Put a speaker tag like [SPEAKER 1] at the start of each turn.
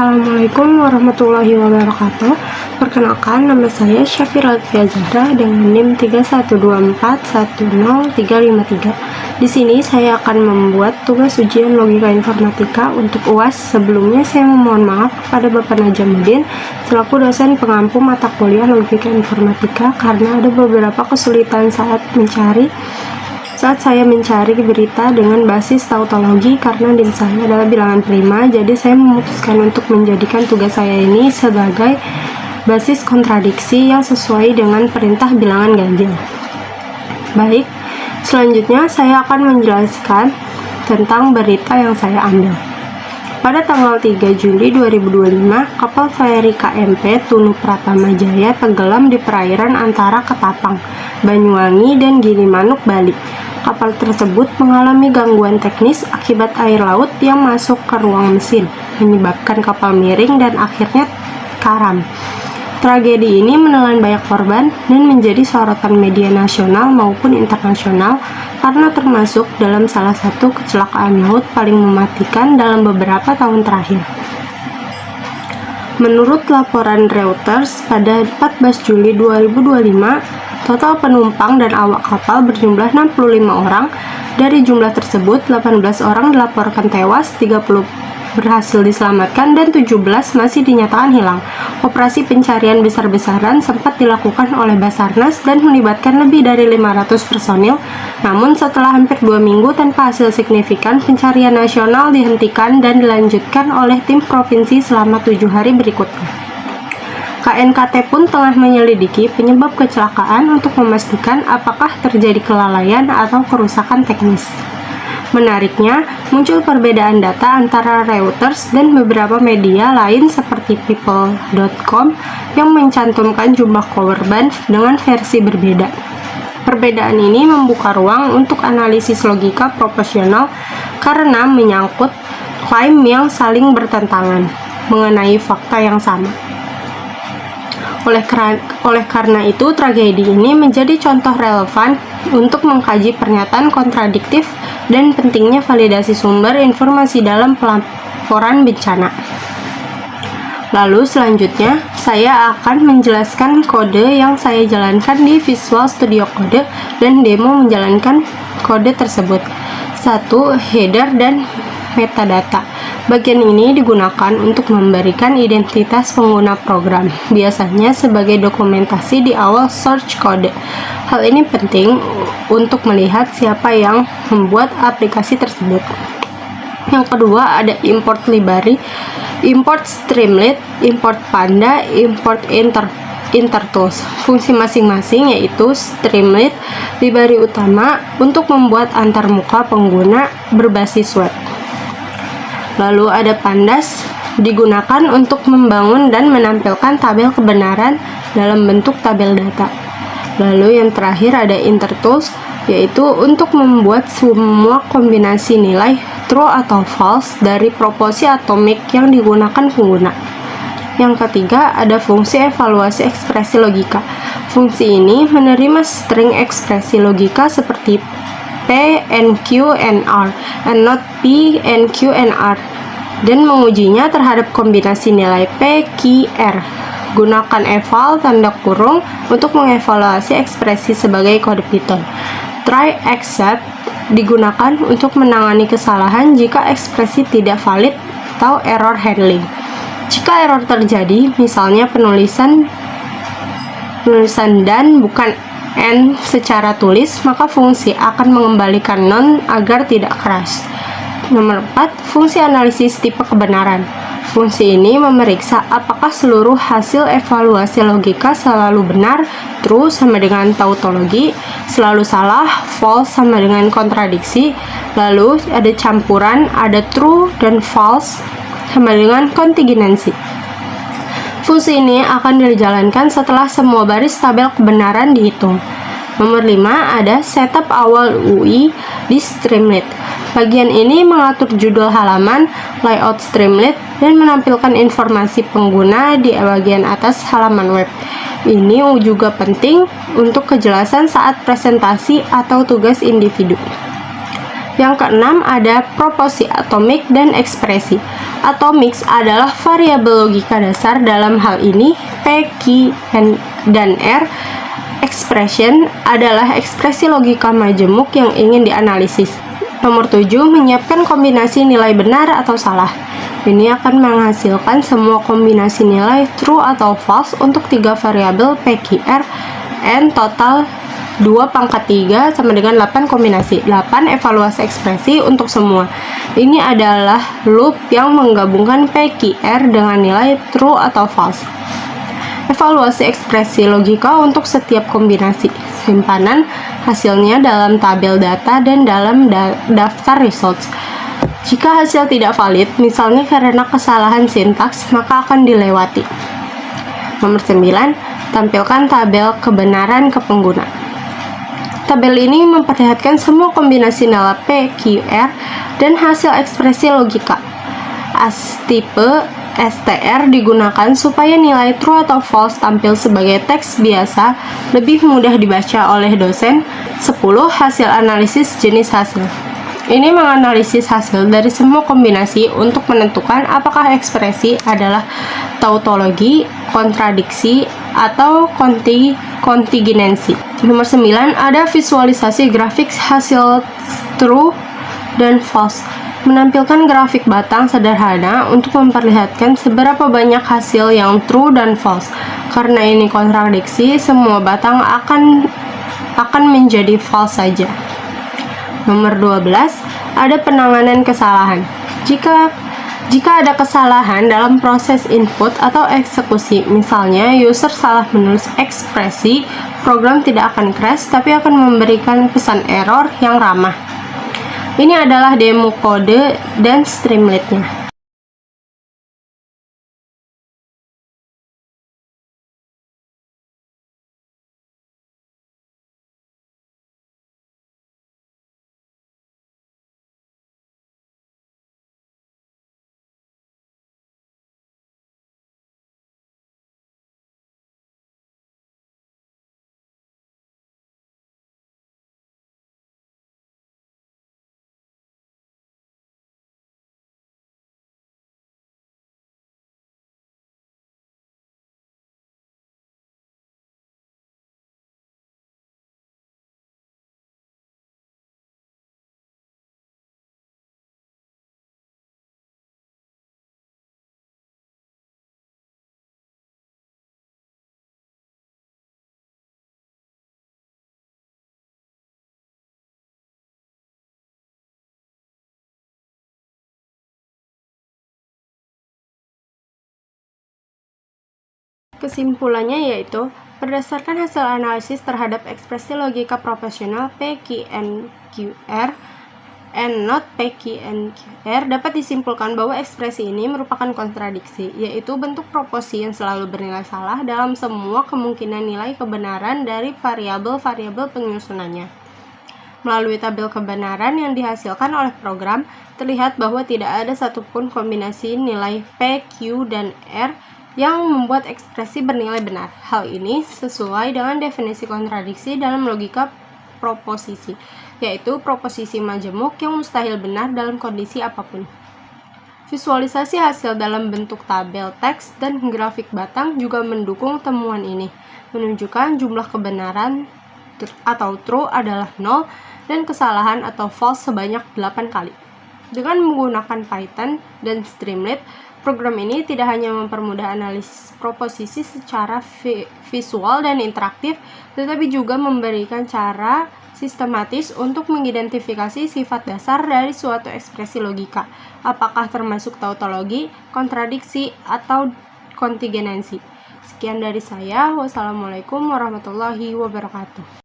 [SPEAKER 1] Assalamualaikum warahmatullahi wabarakatuh. Perkenalkan, nama saya Syafira Latifia Zahra dengan NIM 3124103553. Di sini saya akan membuat tugas ujian logika informatika untuk UAS. Sebelumnya saya memohon maaf kepada Bapak Najamuddin selaku dosen pengampu mata kuliah logika informatika karena ada beberapa kesulitan saat saya mencari berita dengan basis tautologi karena NIM saya adalah bilangan prima, jadi saya memutuskan untuk menjadikan tugas saya ini sebagai basis kontradiksi yang sesuai dengan perintah bilangan ganjil. Baik, selanjutnya saya akan menjelaskan tentang berita yang saya ambil. Pada tanggal 3 Juli 2025, kapal feri KMP Tunu Pratama Jaya tenggelam di perairan antara Ketapang, Banyuwangi, dan Gilimanuk, Bali. Kapal tersebut mengalami gangguan teknis akibat air laut yang masuk ke ruang mesin, menyebabkan kapal miring dan akhirnya karam. Tragedi ini menelan banyak korban dan menjadi sorotan media nasional maupun internasional karena termasuk dalam salah satu kecelakaan laut paling mematikan dalam beberapa tahun terakhir. Menurut laporan Reuters pada 14 Juli 2025, total penumpang dan awak kapal berjumlah 65 orang. Dari jumlah tersebut, 18 orang dilaporkan tewas, 30 berhasil diselamatkan, dan 17 masih dinyatakan hilang. Operasi pencarian besar-besaran sempat dilakukan oleh Basarnas dan melibatkan lebih dari 500 personil. Namun setelah hampir 2 minggu tanpa hasil signifikan, pencarian nasional dihentikan dan dilanjutkan oleh tim provinsi selama 7 hari berikutnya. KNKT pun tengah menyelidiki penyebab kecelakaan untuk memastikan apakah terjadi kelalaian atau kerusakan teknis. Menariknya, muncul perbedaan data antara Reuters dan beberapa media lain seperti people.com yang mencantumkan jumlah korban dengan versi berbeda. Perbedaan ini membuka ruang untuk analisis logika proporsional karena menyangkut klaim yang saling bertentangan mengenai fakta yang sama. Oleh karena itu, tragedi ini menjadi contoh relevan untuk mengkaji pernyataan kontradiktif dan pentingnya validasi sumber informasi dalam pelaporan bencana. Lalu selanjutnya, saya akan menjelaskan kode yang saya jalankan di Visual Studio Code dan demo menjalankan kode tersebut. 1. Header dan metadata. Bagian ini digunakan untuk memberikan identitas pengguna program, biasanya sebagai dokumentasi di awal source code. Hal ini penting untuk melihat siapa yang membuat aplikasi tersebut. Yang kedua ada import library, import Streamlit, import Panda, import intertools. Fungsi masing-masing yaitu Streamlit, library utama untuk membuat antarmuka pengguna berbasis web. Lalu ada Pandas, digunakan untuk membangun dan menampilkan tabel kebenaran dalam bentuk tabel data. Lalu yang terakhir ada intertools, yaitu untuk membuat semua kombinasi nilai true atau false dari proporsi atomik yang digunakan pengguna. Yang ketiga ada fungsi evaluasi ekspresi logika. Fungsi ini menerima string ekspresi logika seperti P, N, Q, and R, and not P, N, Q, and R, dan mengujinya terhadap kombinasi nilai P, Q, R. Gunakan eval tanda kurung untuk mengevaluasi ekspresi sebagai kode Python. Try except digunakan untuk menangani kesalahan jika ekspresi tidak valid atau error handling. Jika error terjadi, misalnya penulisan dan bukan N secara tulis, maka fungsi akan mengembalikan none agar tidak crash. Nomor 4, fungsi analisis tipe kebenaran. Fungsi ini memeriksa apakah seluruh hasil evaluasi logika selalu benar, true sama dengan tautologi, selalu salah, false sama dengan kontradiksi, lalu ada campuran, ada true dan false sama dengan kontingensi. Fungsi ini akan dijalankan setelah semua baris tabel kebenaran dihitung. Nomor 5 ada setup awal UI di Streamlit. Bagian ini mengatur judul halaman, layout Streamlit, dan menampilkan informasi pengguna di bagian atas halaman web. Ini juga penting untuk kejelasan saat presentasi atau tugas individu. Yang keenam ada proporsi atomik dan ekspresi. Atomik adalah variabel logika dasar, dalam hal ini P, Q, dan R. Expression adalah ekspresi logika majemuk yang ingin dianalisis. Nomor 7, menyiapkan kombinasi nilai benar atau salah. Ini akan menghasilkan semua kombinasi nilai true atau false untuk 3 variabel P, Q, R, N, total 2 pangkat 3 sama dengan 8 kombinasi. 8 evaluasi ekspresi untuk semua. Ini adalah loop yang menggabungkan P, Q, R dengan nilai true atau false. Evaluasi ekspresi logika untuk setiap kombinasi. Simpanan hasilnya dalam tabel data dan dalam daftar results. Jika hasil tidak valid, misalnya karena kesalahan sintaks, maka akan dilewati. Nomor 9, tampilkan tabel kebenaran ke pengguna. Tabel ini memperlihatkan semua kombinasi nilai P, Q, R, dan hasil ekspresi logika. Tipe STR digunakan supaya nilai true atau false tampil sebagai teks biasa, lebih mudah dibaca oleh dosen. 10. Hasil analisis jenis hasil. Ini menganalisis hasil dari semua kombinasi untuk menentukan apakah ekspresi adalah tautologi, kontradiksi, atau kontingensi. Nomor 9, ada visualisasi grafik hasil true dan false. Menampilkan grafik batang sederhana untuk memperlihatkan seberapa banyak hasil yang true dan false. Karena ini kontradiksi, semua batang akan menjadi false saja. Nomor 12, ada penanganan kesalahan. Jika ada kesalahan dalam proses input atau eksekusi, misalnya user salah menulis ekspresi, program tidak akan crash tapi akan memberikan pesan error yang ramah. Ini adalah demo kode dan Streamlit-nya. Kesimpulannya yaitu, berdasarkan hasil analisis terhadap ekspresi logika proporsional P, Q, N, Q, R, and not P, Q, N, Q, R, dapat disimpulkan bahwa ekspresi ini merupakan kontradiksi, yaitu bentuk proporsi yang selalu bernilai salah dalam semua kemungkinan nilai kebenaran dari variabel-variabel penyusunannya. Melalui tabel kebenaran yang dihasilkan oleh program, terlihat bahwa tidak ada satupun kombinasi nilai P, Q, dan R yang membuat ekspresi bernilai benar. Hal ini sesuai dengan definisi kontradiksi dalam logika proposisi, yaitu proposisi majemuk yang mustahil benar dalam kondisi apapun. Visualisasi hasil dalam bentuk tabel teks dan grafik batang juga mendukung temuan ini, menunjukkan jumlah kebenaran atau true adalah 0 dan kesalahan atau false sebanyak 8 kali. Dengan menggunakan Python dan Streamlit, program ini tidak hanya mempermudah analisis proposisi secara visual dan interaktif, tetapi juga memberikan cara sistematis untuk mengidentifikasi sifat dasar dari suatu ekspresi logika, apakah termasuk tautologi, kontradiksi, atau kontingensi. Sekian dari saya. Wassalamualaikum warahmatullahi wabarakatuh.